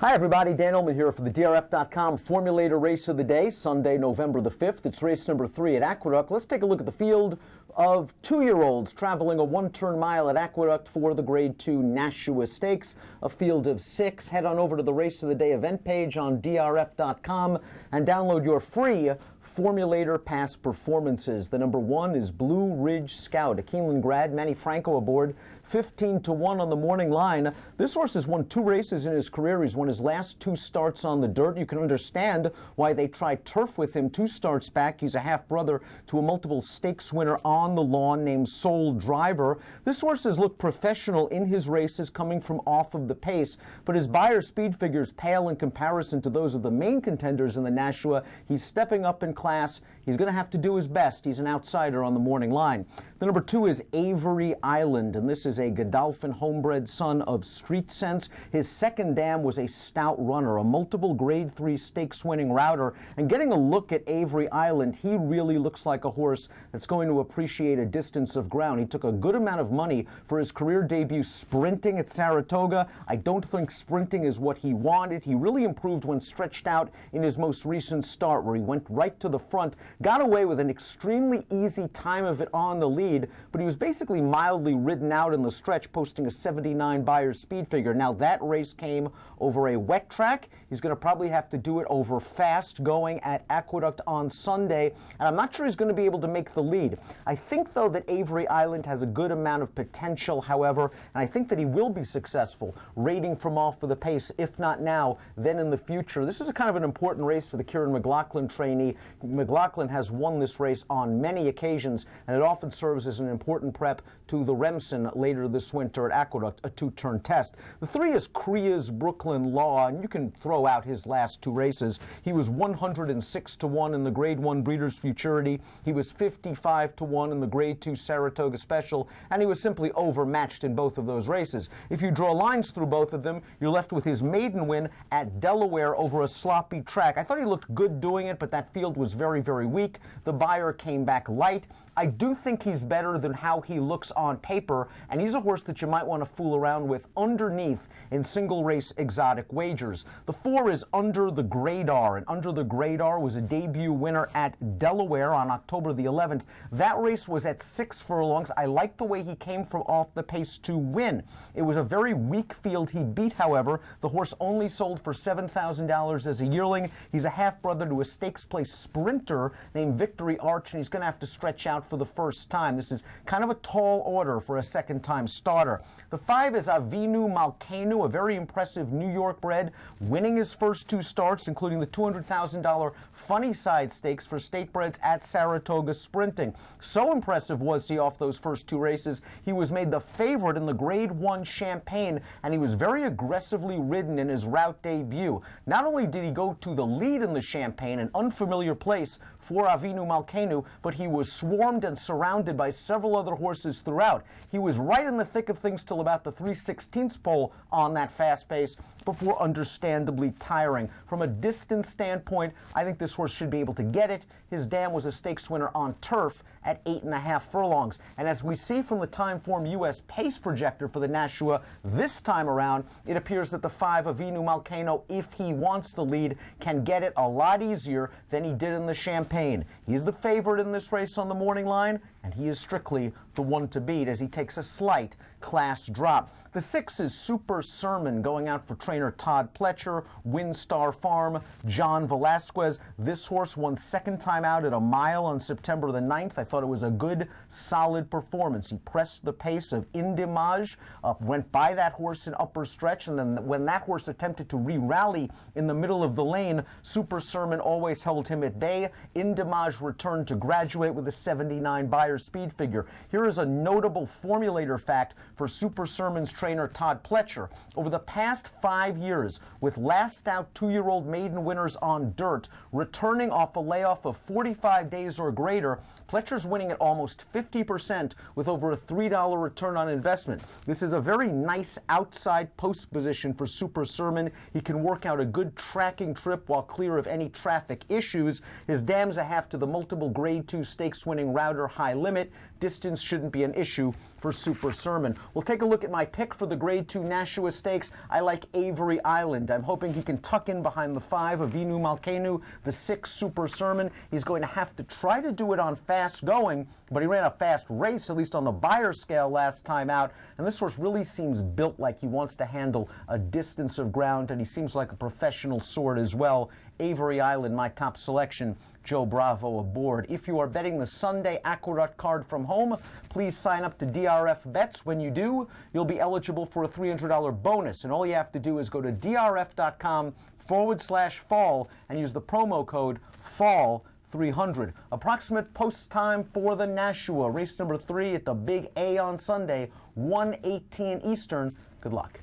Hi everybody, Dan Illman here for the DRF.com Formulator Race of the Day, Sunday, November the 5th. It's race number 3 at Aqueduct. Let's take a look at the field of 2-year-olds traveling a one-turn mile at Aqueduct for the Grade 2 Nashua Stakes. A field of 6. Head on over to the Race of the Day event page on DRF.com and download your free Formulator Pass performances. The number 1 is Blue Ridge Scout, a Keeneland grad, Manny Franco aboard, 15-1 on the morning line. This horse has won 2 races in his career. He's won his last 2 starts on the dirt. You can understand why they tried turf with him 2 starts back. He's a half-brother to a multiple stakes winner on the lawn named Soul Driver. This horse has looked professional in his races coming from off of the pace, but his Beyer speed figures pale in comparison to those of the main contenders in the Nashua. He's stepping up in class. He's going to have to do his best. He's an outsider on the morning line. The number 2 is Avery Island, and this is a Godolphin homebred son of Street Sense. His second dam was a stout runner, a multiple Grade 3 stakes winning router. And getting a look at Avery Island, he really looks like a horse that's going to appreciate a distance of ground. He took a good amount of money for his career debut sprinting at Saratoga. I don't think sprinting is what he wanted. He really improved when stretched out in his most recent start, where he went right to the front, got away with an extremely easy time of it on the lead, but he was basically mildly ridden out in the stretch, posting a 79 Beyer speed figure. Now that race came over a wet track. He's going to probably have to do it over fast going at Aqueduct on Sunday, and I'm not sure he's going to be able to make the lead. I think, though, that Avery Island has a good amount of potential, however, and I think that he will be successful rating from off of the pace, if not now, then in the future. This is a kind of an important race for the Kieran McLaughlin trainee. McLaughlin has won this race on many occasions, and it often serves as an important prep to the Remsen later this winter at Aqueduct, a 2-turn test. The 3 is Kriya's Brooklyn Law, and you can throw out his last 2 races. He was 106-1 in the Grade 1 Breeders' Futurity. He was 55-1 in the Grade 2 Saratoga Special, and he was simply overmatched in both of those races. If you draw lines through both of them, you're left with his maiden win at Delaware over a sloppy track. I thought he looked good doing it, but that field was very, very weak. The Beyer came back light. I do think he's better than how he looks on paper, and he's a horse that you might want to fool around with underneath in single race exotic wagers. The 4 is Under the Gradar, and Under the Gradar was a debut winner at Delaware on October the 11th. That race was at 6 furlongs. I liked the way he came from off the pace to win. It was a very weak field he beat, however. The horse only sold for $7,000 as a yearling. He's a half-brother to a stakes place sprinter named Victory Arch, and he's going to have to stretch out for the first time. This is kind of a tall order for a second-time starter. The 5 is Avinu Malkeinu, a very impressive New York bred, winning his first 2 starts, including the $200,000 Funny Side Stakes for state breds at Saratoga sprinting. So impressive was he off those first 2 races, he was made the favorite in the Grade 1 Champagne, and he was very aggressively ridden in his route debut. Not only did he go to the lead in the Champagne, an unfamiliar place for Avinu Malkeinu, but he was swarmed and surrounded by several other horses throughout. He was right in the thick of things till about the 3/16 pole on that fast pace before understandably tiring. From a distance standpoint, I think this horse should be able to get it. His dam was a stakes winner on turf at 8.5 furlongs. And as we see from the Timeform US pace projector for the Nashua this time around, it appears that the 5 Avinu Malkeinu, if he wants the lead, can get it a lot easier than he did in the Champagne. He's the favorite in this race on the morning line, and he is strictly the one to beat as he takes a slight class drop. The 6 is Super Sermon, going out for trainer Todd Pletcher, Windstar Farm, John Velasquez. This horse won second time out at a mile on September the 9th. I thought it was a good, solid performance. He pressed the pace of Indimage, went by that horse in upper stretch, and then when that horse attempted to re-rally in the middle of the lane, Super Sermon always held him at bay. Indimage returned to graduate with a 79 Beyer speed figure. Here is a notable formulator fact for Super Sermon's trainer Todd Pletcher. Over the past 5 years, with last out 2-year-old maiden winners on dirt, returning off a layoff of 45 days or greater, Pletcher's winning at almost 50% with over a $3 return on investment. This is a very nice outside post position for Super Sermon. He can work out a good tracking trip while clear of any traffic issues. His dam's a half to the multiple Grade 2 stakes winning router High Limit. Distance shouldn't be an issue for for Super Sermon. We'll take a look at my pick for the Grade 2 Nashua Stakes. I like Avery Island. I'm hoping he can tuck in behind the 5 of Inu Malkenu, the 6 Super Sermon. He's going to have to try to do it on fast going, but he ran a fast race, at least on the buyer scale last time out, and this horse really seems built like he wants to handle a distance of ground, and he seems like a professional sort as well. Avery Island, my top selection. Joe Bravo aboard. If you are betting the Sunday Aqueduct card from home, please sign up to DRF Bets. When you do, you'll be eligible for a $300 bonus, and all you have to do is go to drf.com/fall and use the promo code FALL300. Approximate post time for the Nashua, race number 3 at the Big A on Sunday, 1:18 Eastern. Good luck.